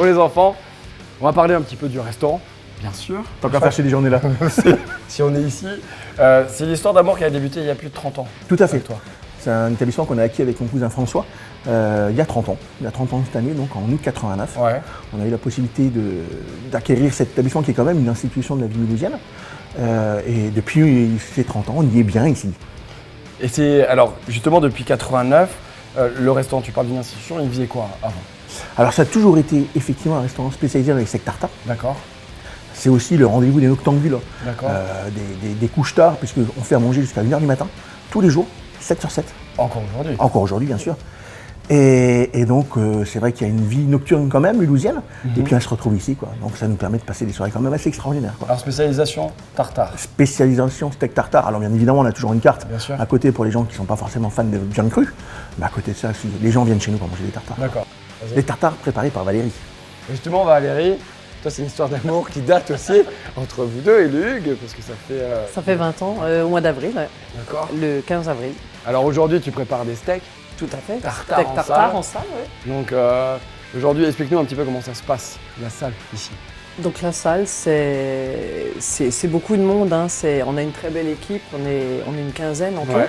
pour les enfants. On va parler un petit peu du restaurant, bien sûr. Tant qu'à faire chez les journées là. Si on est ici, c'est l'histoire d'amour qui a débuté il y a plus de 30 ans. Tout à fait. Avec toi. C'est un établissement qu'on a acquis avec mon cousin François il y a 30 ans. Il y a 30 ans cette année, donc en août 89. Ouais. On a eu la possibilité d'acquérir cet établissement qui est quand même une institution de la vie mulhousienne. Et depuis ces 30 ans, on y est bien ici. Et c'est, alors justement depuis 89, le restaurant, tu parles d'une institution, il faisait quoi avant? Alors ça a toujours été effectivement un restaurant spécialisé dans les steaks tartares. D'accord. C'est aussi le rendez-vous des noctambules, D'accord. des couches tard, puisqu'on fait à manger jusqu'à 1h du matin, tous les jours, 7 sur 7. Encore aujourd'hui. Encore aujourd'hui, bien sûr. Et donc, c'est vrai qu'il y a une vie nocturne quand même, mulhousienne, et puis elle se retrouve ici, quoi. Donc ça nous permet de passer des soirées quand même assez extraordinaires, quoi. Alors spécialisation tartare. Spécialisation steak tartare. Alors bien évidemment, on a toujours une carte Bien sûr. à côté pour les gens qui ne sont pas forcément fans de viande crue. Mais à côté de ça, les gens viennent chez nous pour manger des tartares. D'accord. Les tartares préparés par Valérie. Justement, Valérie, toi c'est une histoire d'amour qui date aussi entre vous deux et le Hugues, parce que ça fait... Ça fait 20 ans, au mois d'avril, ouais. D'accord. Le 15 avril. Alors aujourd'hui, tu prépares des steaks. Tout à fait. Tartare Steak en tartare salle. en salle, ouais. Donc aujourd'hui, explique-nous un petit peu comment ça se passe, la salle ici. Donc la salle, c'est beaucoup de monde, hein. On a une très belle équipe, on est une quinzaine en tout. Ouais.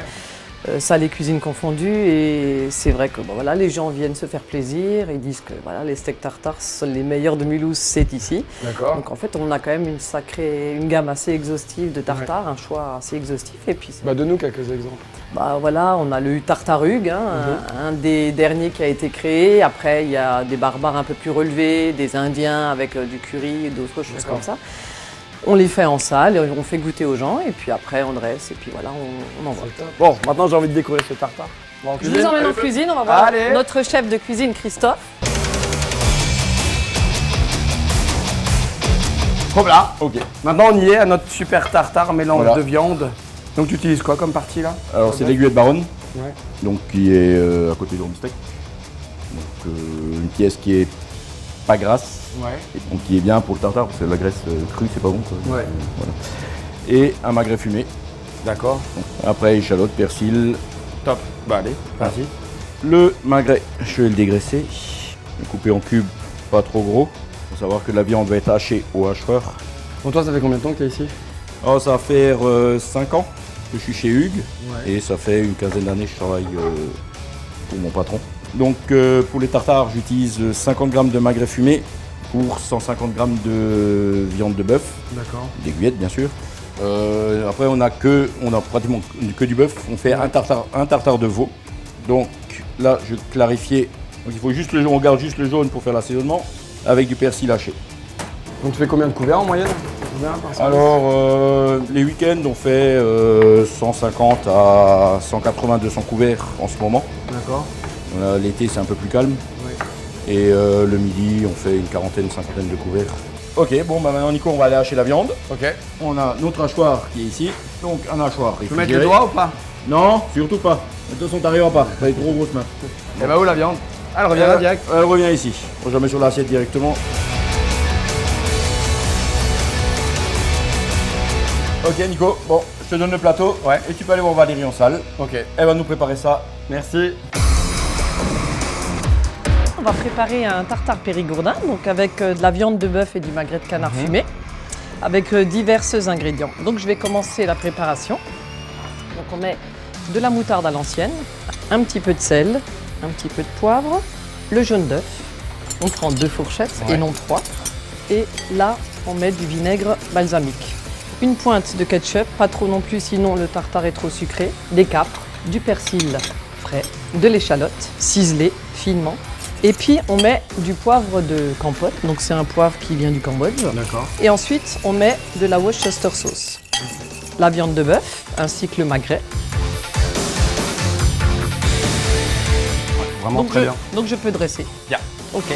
Salle et cuisine confondues, et c'est vrai que bon, voilà, les gens viennent se faire plaisir, ils disent que voilà, les steaks tartares sont les meilleurs de Mulhouse, c'est ici. D'accord. Donc en fait, on a quand même une gamme assez exhaustive de tartares, un choix assez exhaustif. Et puis, Bah donne-nous quelques exemples. bah voilà, on a le tartare Hugues, hein, un des derniers qui a été créé. Après, il y a des barbares un peu plus relevés, des Indiens avec du curry et d'autres choses D'accord. comme ça. On les fait en salle, on fait goûter aux gens, et puis après on dresse, et puis voilà, on envoie. Bon, maintenant j'ai envie de découvrir ce tartare. On va en Je cuisine. vous emmène en cuisine, on va voir Allez. notre chef de cuisine, Christophe. Hop là, ok. Maintenant on y est à notre super tartare mélange Voilà. de viande. Donc tu utilises quoi comme partie là? Alors c'est l'aiguille de Baronne, Ouais. donc qui est à côté du steak. Donc une pièce qui est pas grasse, Ouais. et donc qui est bien pour le tartare parce que la graisse crue c'est pas bon, quoi. Ouais. Voilà. Et un magret fumé. D'accord. Donc, après échalote, persil. Top. Bah allez, vas-y. Le magret, je vais le dégraisser. Le couper en cubes, pas trop gros. Il faut savoir que la viande va être hachée au hachoir. Bon, toi ça fait combien de temps que tu es ici? Alors ça va faire 5 ans que je suis chez Hugues. Ouais. Et ça fait une quinzaine d'années que je travaille pour mon patron. Donc pour les tartares, j'utilise 50 g de magret fumé pour 150 g de viande de bœuf, D'accord. d'aiguillette bien sûr. Après on a pratiquement que du bœuf. On fait un tartare de veau. Donc là je vais clarifier. Donc il faut juste on garde juste le jaune pour faire l'assaisonnement avec du persil haché. Donc tu fais combien de couverts en moyenne? Combien par service? Alors, les week-ends, on fait 150 à 180, 200 couverts en ce moment. D'accord. L'été, c'est un peu plus calme. Ouais. Et le midi, on fait une quarantaine, cinquantaine de couverts. Ok, bon, bah maintenant, Nico, on va aller hacher la viande. Ok. On a notre hachoir qui est ici. Donc, un hachoir Tu peux mettre les réfrigéré. doigts ou pas? Non, surtout pas. De toute façon, t'arriveras pas. Ça va être trop grosse main. Et bah où la viande? Elle revient là direct. Elle revient ici. Je la mets sur l'assiette directement. Ok Nico, bon, je te donne le plateau. Ouais. Et tu peux aller voir Valérie en salle. Ok. Elle va nous préparer ça. Merci. On va préparer un tartare périgourdin, donc avec de la viande de bœuf et du magret de canard fumé, avec divers ingrédients. Donc je vais commencer la préparation. Donc on met de la moutarde à l'ancienne, un petit peu de sel, un petit peu de poivre, le jaune d'œuf. On prend 2 fourchettes Ouais. et non 3. Et là, on met du vinaigre balsamique. Une pointe de ketchup, pas trop non plus, sinon le tartare est trop sucré. Des capres, du persil frais, de l'échalote ciselée finement. Et puis on met du poivre de Campote, donc c'est un poivre qui vient du Cambodge. D'accord. Et ensuite on met de la Worcester sauce, la viande de bœuf ainsi que le magret. Vraiment très bien. Donc je peux dresser. Bien. Ok.